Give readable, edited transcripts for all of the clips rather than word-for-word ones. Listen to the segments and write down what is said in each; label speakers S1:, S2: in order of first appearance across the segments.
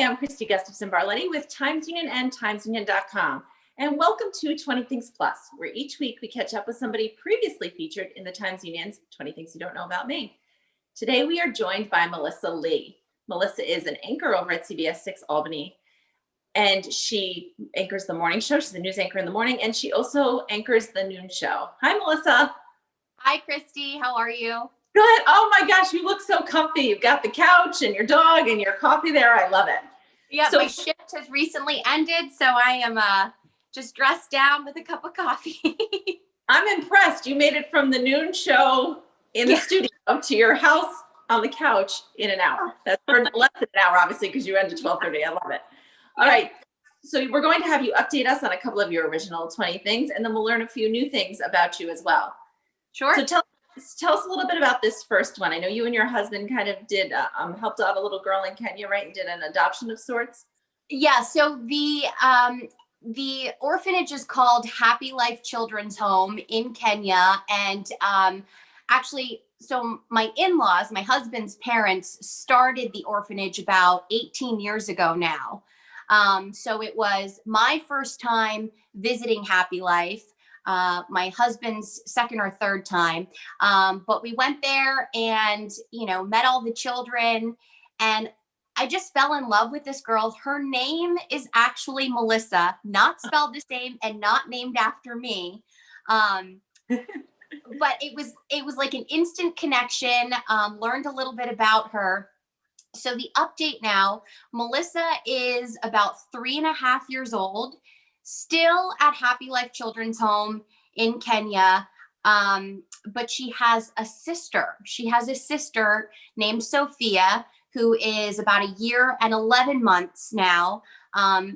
S1: I'm Kristi Gustafson Barlette with Times Union and TimesUnion.com. And welcome to 20 Things Plus, where each week we catch up with somebody previously featured in the Times Union's 20 Things You Don't Know About Me. Today we are joined by Melissa Lee. Melissa is an anchor over at CBS 6 Albany, and she anchors the morning show. She's a news anchor in the morning, and she also anchors the noon show. Hi, Melissa.
S2: Hi, Kristi. How are you?
S1: Good. Oh my gosh, you look so comfy. You've got the couch and your dog and your coffee there. I love it.
S2: Yeah, so, my shift has recently ended, so I am just dressed down with a cup of coffee.
S1: I'm impressed. You made it from the noon show in the studio to your house on the couch in an hour. That's for less than an hour, obviously, because you end at 12:30. I love it. All right. So we're going to have you update us on a couple of your original 20 things, and then we'll learn a few new things about you as well.
S2: Sure.
S1: So tell us a little bit about this first one. I know you and your husband kind of did, helped out a little girl in Kenya, right? And did an adoption of sorts.
S2: Yeah. So the orphanage is called Happy Life Children's Home in Kenya. And actually, so my in-laws, my husband's parents, started the orphanage about 18 years ago now. So it was my first time visiting Happy Life. My husband's second or third time. But we went there and, met all the children, and I just fell in love with this girl. Her name is actually Melissa, not spelled the same and not named after me. But it was like an instant connection, learned a little bit about her. So the update now, Melissa is about 3.5 years old, still at Happy Life Children's Home in Kenya. But she has a sister. She has a sister named Sophia, who is about 1 year and 11 months now.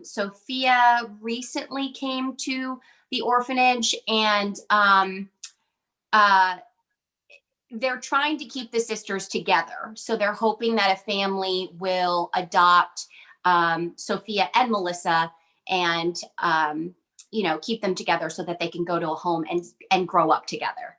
S2: Sophia recently came to the orphanage, and they're trying to keep the sisters together. So they're hoping that a family will adopt Sophia and Melissa and, keep them together so that they can go to a home and grow up together.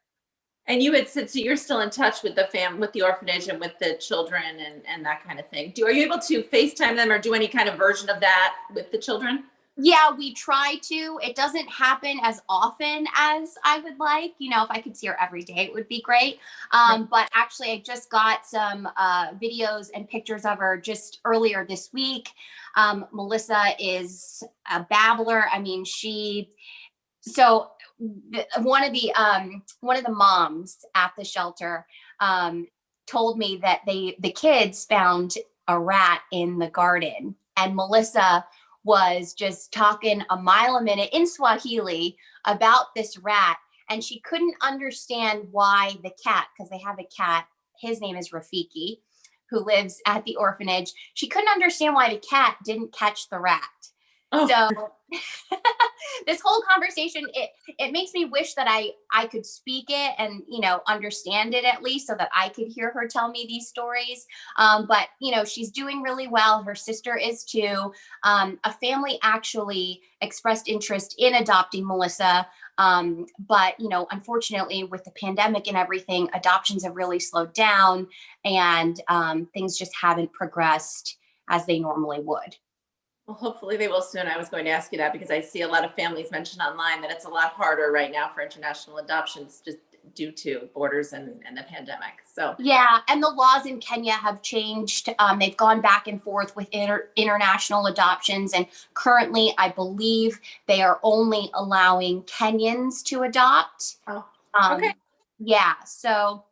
S1: And you had said, so you're still in touch with with the orphanage and with the children and that kind of thing. Are you able to FaceTime them or do any kind of version of that with the children?
S2: Yeah, we try to. It doesn't happen as often as I would like. If I could see her every day, it would be great. But actually, I just got some videos and pictures of her just earlier this week. Melissa is a babbler. I mean, one of the moms at the shelter told me that the kids found a rat in the garden, and Melissa was just talking a mile a minute in Swahili about this rat. And she couldn't understand why the cat, because they have a cat, his name is Rafiki, who lives at the orphanage. She couldn't understand why the cat didn't catch the rat. Oh. So this whole conversation, it makes me wish that I could speak it and, understand it at least so that I could hear her tell me these stories. But, she's doing really well. Her sister is too. A family actually expressed interest in adopting Melissa. But, unfortunately with the pandemic and everything, adoptions have really slowed down, and things just haven't progressed as they normally would.
S1: Well, hopefully they will soon. I was going to ask you that because I see a lot of families mention online that it's a lot harder right now for international adoptions just due to borders and the pandemic. So
S2: yeah, and the laws in Kenya have changed. They've gone back and forth with international adoptions, and currently I believe they are only allowing Kenyans to adopt.
S1: Oh, okay.
S2: Yeah, so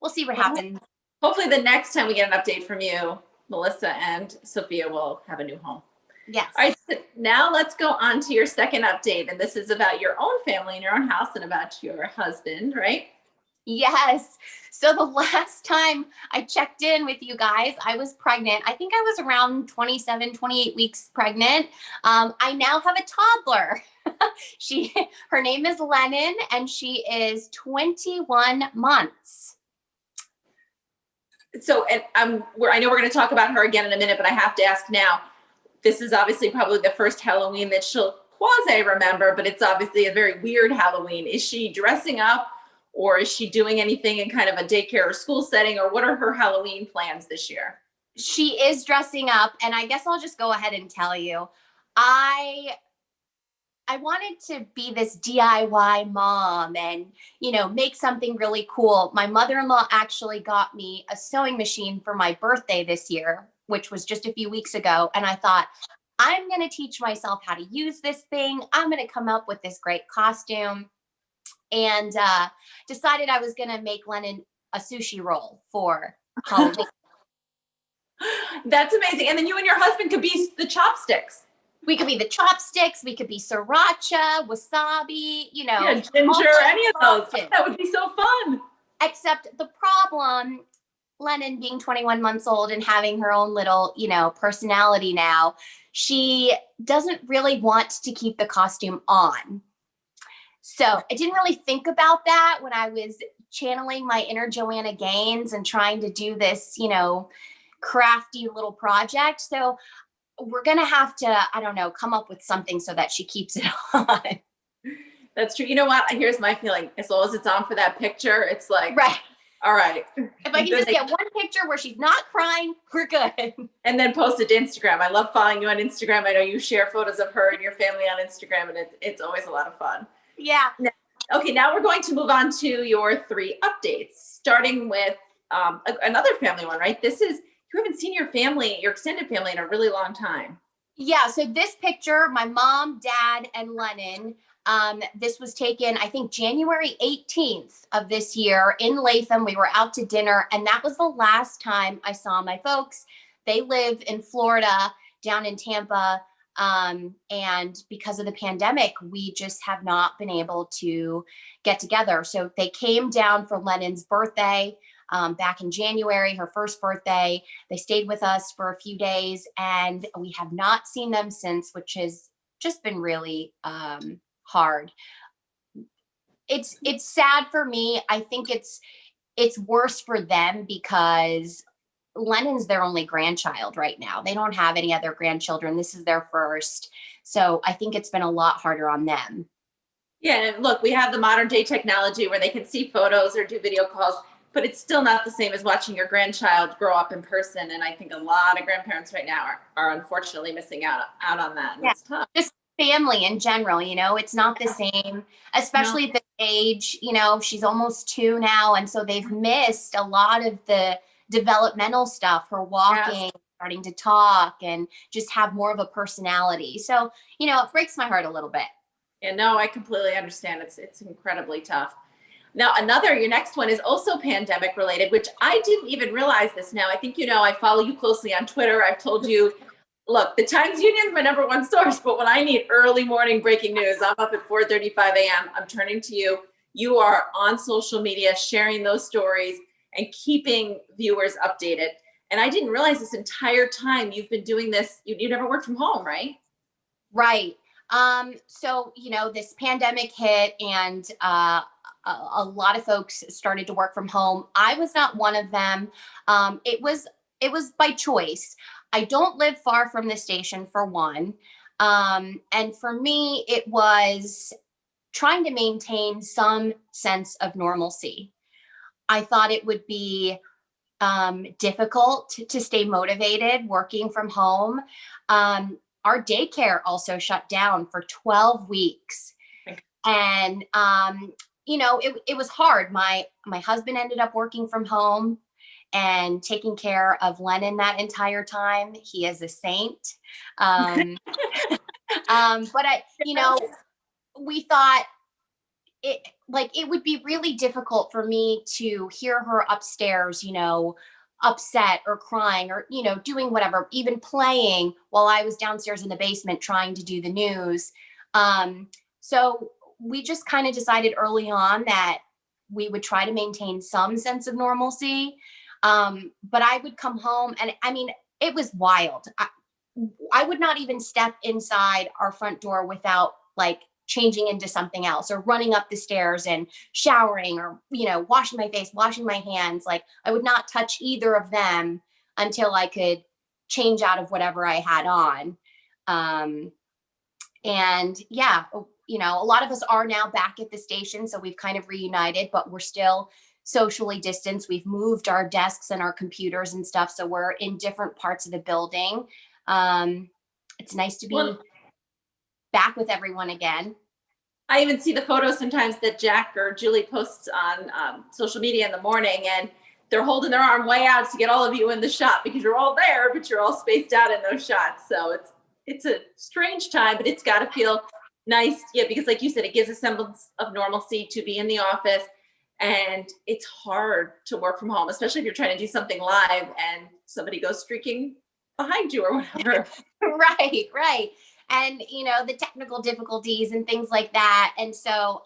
S2: we'll see what happens.
S1: Hopefully the next time we get an update from you, Melissa and Sophia will have a new home.
S2: Yes.
S1: All right, so now let's go on to your second update. And this is about your own family and your own house and about your husband, right?
S2: Yes. So the last time I checked in with you guys, I was pregnant. I think I was around 27, 28 weeks pregnant. I now have a toddler. Her name is Lennon, and she is 21 months.
S1: So, and I know we're going to talk about her again in a minute, but I have to ask now. This is obviously probably the first Halloween that she'll quasi remember, but it's obviously a very weird Halloween. Is she dressing up, or is she doing anything in kind of a daycare or school setting, or what are her Halloween plans this year?
S2: she is dressing up, and I guess I'll just go ahead and tell you. I wanted to be this DIY mom and, make something really cool. My mother-in-law actually got me a sewing machine for my birthday this year, which was just a few weeks ago. And I thought, I'm going to teach myself how to use this thing. I'm going to come up with this great costume, and decided I was going to make Lennon a sushi roll for Halloween.
S1: That's amazing. And then you and your husband could be the chopsticks.
S2: We could be the chopsticks. We could be sriracha, wasabi,
S1: Yeah, ginger, any of those. That would be so fun.
S2: Except the problem, Lennon being 21 months old and having her own little, personality now, she doesn't really want to keep the costume on. So I didn't really think about that when I was channeling my inner Joanna Gaines and trying to do this, crafty little project. So we're going to have to, I don't know, come up with something so that she keeps it on.
S1: That's true. You know what? Here's my feeling. As long as it's on for that picture, it's like,
S2: right.
S1: All right.
S2: If I can just get one picture where she's not crying, we're good.
S1: And then post it to Instagram. I love following you on Instagram. I know you share photos of her and your family on Instagram, and it's always a lot of fun.
S2: Yeah.
S1: Okay, now we're going to move on to your 3 updates, starting with another family one, right? This is, you haven't seen your family, your extended family, in a really long time.
S2: Yeah, so this picture, my mom, dad, and Lennon, this was taken, I think, January 18th of this year in Latham. We were out to dinner, and that was the last time I saw my folks. They live in Florida, down in Tampa. And because of the pandemic, we just have not been able to get together. So they came down for Lennon's birthday back in January, her first birthday. They stayed with us for a few days, and we have not seen them since, which has just been really hard. It's sad for me. I think it's worse for them because Lennon's their only grandchild right now. They don't have any other grandchildren. This is their first. So I think it's been a lot harder on them.
S1: Yeah, and look, we have the modern day technology where they can see photos or do video calls, but it's still not the same as watching your grandchild grow up in person. And I think a lot of grandparents right now are unfortunately missing out on that. And it's tough.
S2: Just family in general, it's not the same, especially at this age. She's almost 2 now. And so they've missed a lot of the developmental stuff, her walking, starting to talk, and just have more of a personality. So, it breaks my heart a little bit.
S1: Yeah, no, I completely understand. It's incredibly tough. Now, your next one is also pandemic related, which I didn't even realize this now. I think, I follow you closely on Twitter. I've told you, look, the Times Union is my number 1 source, but when I need early morning breaking news, I'm up at 4:35 a.m. I'm turning to you. You are on social media, sharing those stories and keeping viewers updated. And I didn't realize this entire time you've been doing this. You never worked from home, right?
S2: Right. So, this pandemic hit, and a lot of folks started to work from home. I was not one of them. It was by choice. I don't live far from the station, for one. And for me, it was trying to maintain some sense of normalcy. I thought it would be difficult to stay motivated working from home. Our daycare also shut down for 12 weeks. And, it was hard. My husband ended up working from home and taking care of Lennon that entire time. He is a saint. But we thought it would be really difficult for me to hear her upstairs, upset or crying or, doing whatever, even playing while I was downstairs in the basement trying to do the news. So we just kind of decided early on that we would try to maintain some sense of normalcy. But I would come home, and it was wild. I would not even step inside our front door without changing into something else, or running up the stairs and showering, or, washing my face, washing my hands. I would not touch either of them until I could change out of whatever I had on. And yeah, a lot of us are now back at the station, so we've kind of reunited, but we're still socially distanced. We've moved our desks and our computers and stuff. So we're in different parts of the building. It's nice to be back with everyone again.
S1: I even see the photos sometimes that Jack or Julie posts on social media in the morning, and they're holding their arm way out to get all of you in the shot because you're all there, but you're all spaced out in those shots. So it's a strange time, but it's got to feel nice. Yeah, because like you said, it gives a semblance of normalcy to be in the office, and it's hard to work from home, especially if you're trying to do something live and somebody goes streaking behind you or whatever.
S2: Right. And, the technical difficulties and things like that. And so,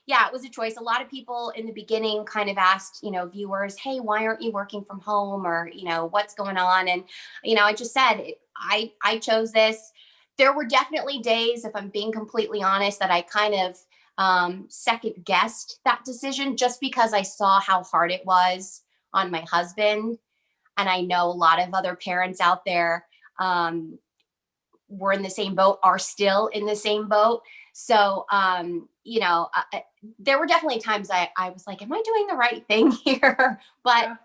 S2: yeah, it was a choice. A lot of people in the beginning kind of asked, viewers, hey, why aren't you working from home? Or, what's going on? And, I just said, I chose this. There were definitely days, if I'm being completely honest, that I kind of second guessed that decision just because I saw how hard it was on my husband. And I know a lot of other parents out there were in the same boat, are still in the same boat. So, there were definitely times I was like, am I doing the right thing here? But,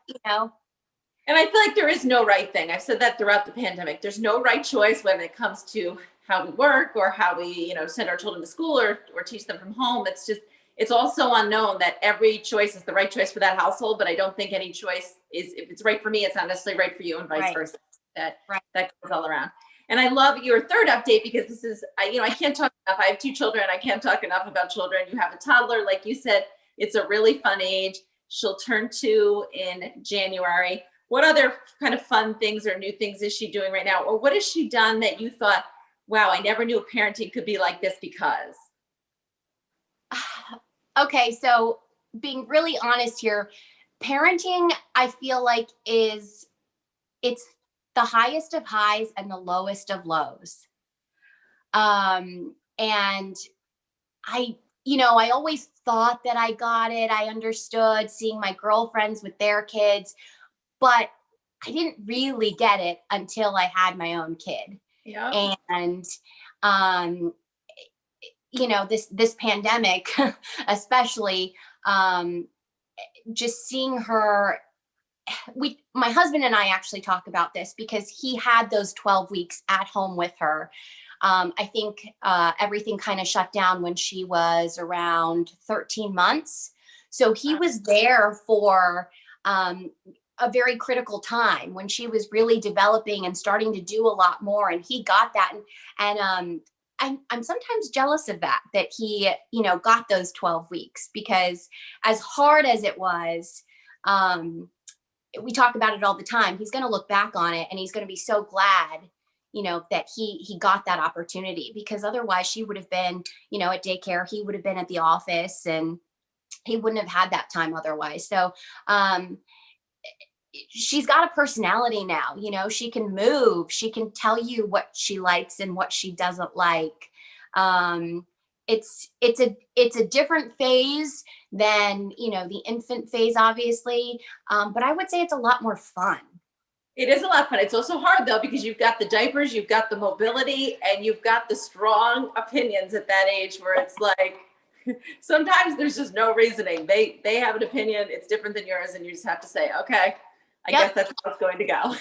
S1: And I feel like there is no right thing. I've said that throughout the pandemic. There's no right choice when it comes to how we work or how we, send our children to school or teach them from home. It's all so unknown that every choice is the right choice for that household. But I don't think any choice is, if it's right for me, it's not necessarily right for you, and vice versa. That goes all around. And I love your third update because this is, I can't talk enough. I have 2 children. I can't talk enough about children. You have a toddler, like you said, it's a really fun age. She'll turn 2 in January. What other kind of fun things or new things is she doing right now? Or what has she done that you thought, wow, I never knew parenting could be like this because?
S2: Okay. So being really honest here, parenting, I feel like it's the highest of highs and the lowest of lows. And I always thought that I got it. I understood seeing my girlfriends with their kids, but I didn't really get it until I had my own kid.
S1: Yeah.
S2: And, this pandemic, especially, just seeing her, my husband and I actually talk about this because he had those 12 weeks at home with her. I think everything kind of shut down when she was around 13 months. So he was there for a very critical time when she was really developing and starting to do a lot more. And he got that. And I'm sometimes jealous of that he, got those 12 weeks because as hard as it was, we talk about it all the time. He's going to look back on it and he's going to be so glad, that he got that opportunity, because otherwise she would have been, at daycare, he would have been at the office and he wouldn't have had that time otherwise. So, she's got a personality now, she can move, she can tell you what she likes and what she doesn't like. It's a different phase than, the infant phase, obviously. But I would say it's a lot more fun.
S1: It is a lot of fun. It's also hard though, because you've got the diapers, you've got the mobility, and you've got the strong opinions at that age where it's like, sometimes there's just no reasoning. They have an opinion, it's different than yours, and you just have to say, okay, I guess that's how it's going to go.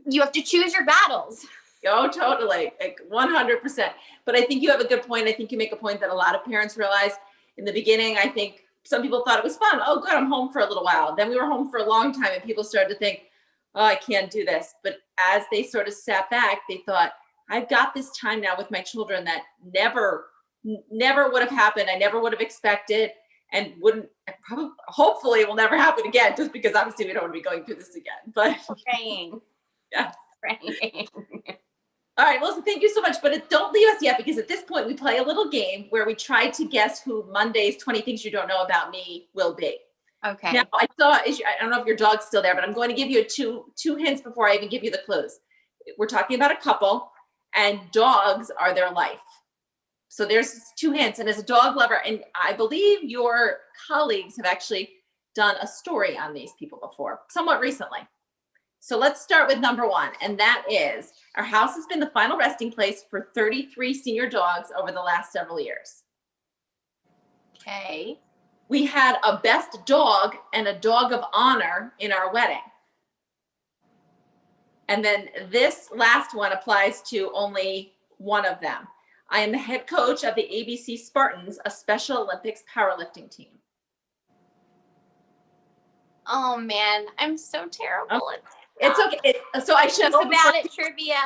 S2: You have to choose your battles.
S1: Oh, totally. Like 100%. But I think you have a good point. I think you make a point that a lot of parents realize in the beginning. I think some people thought it was fun. Oh, good, I'm home for a little while. Then we were home for a long time and people started to think, oh, I can't do this. But as they sort of sat back, they thought, I've got this time now with my children that never would have happened. I never would have expected, and hopefully will never happen again, just because obviously we don't want to be going through this again. But
S2: praying.
S1: Yeah.
S2: Praying.
S1: All right, well, so thank you so much, but don't leave us yet, because at this point we play a little game where we try to guess who Monday's 20 Things You Don't Know About Me will be.
S2: Okay.
S1: Now, I don't know if your dog's still there, but I'm going to give you two hints before I even give you the clues. We're talking about a couple, and dogs are their life. So there's 2 hints, and as a dog lover, and I believe your colleagues have actually done a story on these people before, somewhat recently. So let's start with number 1, and that is, our house has been the final resting place for 33 senior dogs over the last several years.
S2: Okay.
S1: we had a best dog and a dog of honor in our wedding. And then this last one applies to only one of them. I am the head coach of the ABC Spartans, a Special Olympics powerlifting team.
S2: Oh man, I'm so terrible at
S1: It's okay. So I should
S2: so bad at trivia.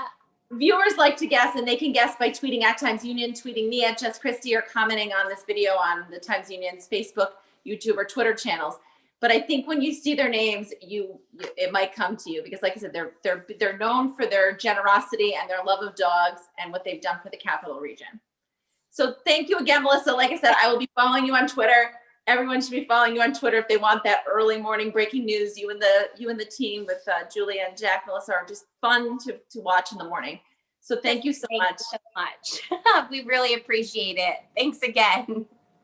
S1: Viewers like to guess, and they can guess by tweeting at Times Union, tweeting me at Just Kristi, or commenting on this video on the Times Union's Facebook, YouTube, or Twitter channels. But I think when you see their names, it might come to you, because like I said, they're known for their generosity and their love of dogs and what they've done for the Capital Region. So thank you again, Melissa. Like I said, I will be following you on Twitter. Everyone should be following you on Twitter if they want that early morning breaking news. You and the team with Julia and Jack, Melissa, are just fun to watch in the morning. So thank you so much.
S2: Thank you so much. We really appreciate it. Thanks again.